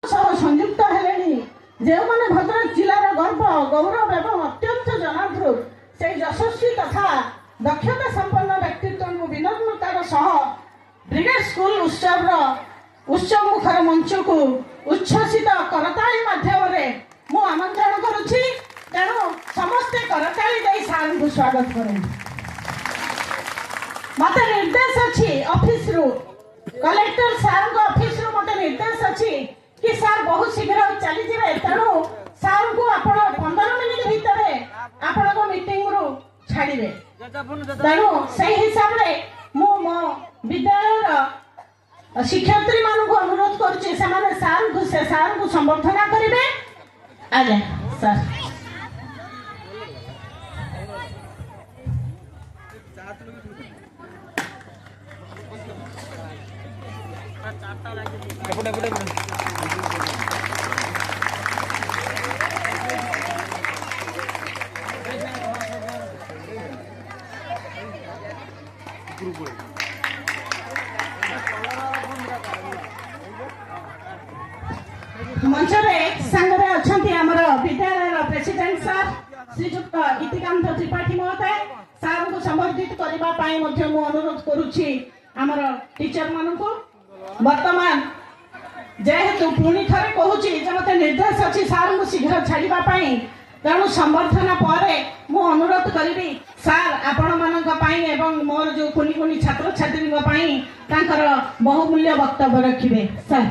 संयुक्त हेले जो मैंने भद्रक जिलार गर्व गौरव एवं अत्यंत जनादृत से यशस्वी तथा दक्षता संपन्न व्यक्तित्व विनम्रतार सह ब्रिगेड स्कूल उत्सव मुखर मंच को उच्छ्वसित करताली माध्यम आमंत्रण करुछि। तेणु समस्ते करताली दे सार को स्वागत करें। मत निर्देश अच्छी ऑफिस रु कलेक्टर सार ऑफिस रु मत निर्देश अच्छी कि सार बहुत शीघ्र चली जाए। तेणु सार को आप 15 मिनिट भितर आपण मीटिंग रु छाड़े। तेणु से हिसाब से मो विद्यालय शिक्षयित्री मान को अनुरोध करुच्ची सार को संबर्धना करेंगे। आज्ञा सर। मंच सांगे अच्छा विद्यालय प्रेसिडेंट सर श्रीजुक्त गीतिकांत त्रिपाठी महोदय सार को संबर्धित करने अनुरोध करुच्ची आमर टीचर मान को। वर्तमान जेहेतु पुणी थे कहूँ मत निर्देश अच्छी सार को शीघ्र छाड़ापी। तेणु संबर्धना पर मु अनुरोध करी सार आपण मान मोर जो कुनी कुनी छात्र छात्री बहुमूल्य वक्तव्य रखिए। सर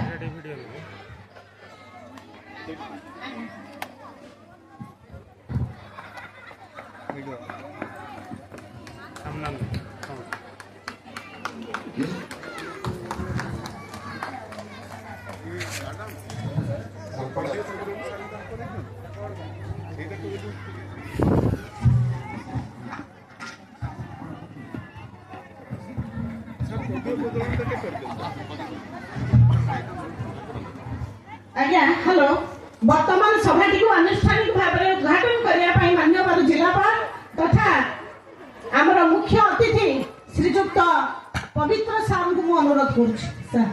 आज्ञा हेलो। वर्तमान सभाटी को आनुष्ठानिक भाव में उद्घाटन करने माननीय जिलापाल तथा आमर मुख्य अतिथि श्रीजुक्त पवित्र सार को अनुरोध कर।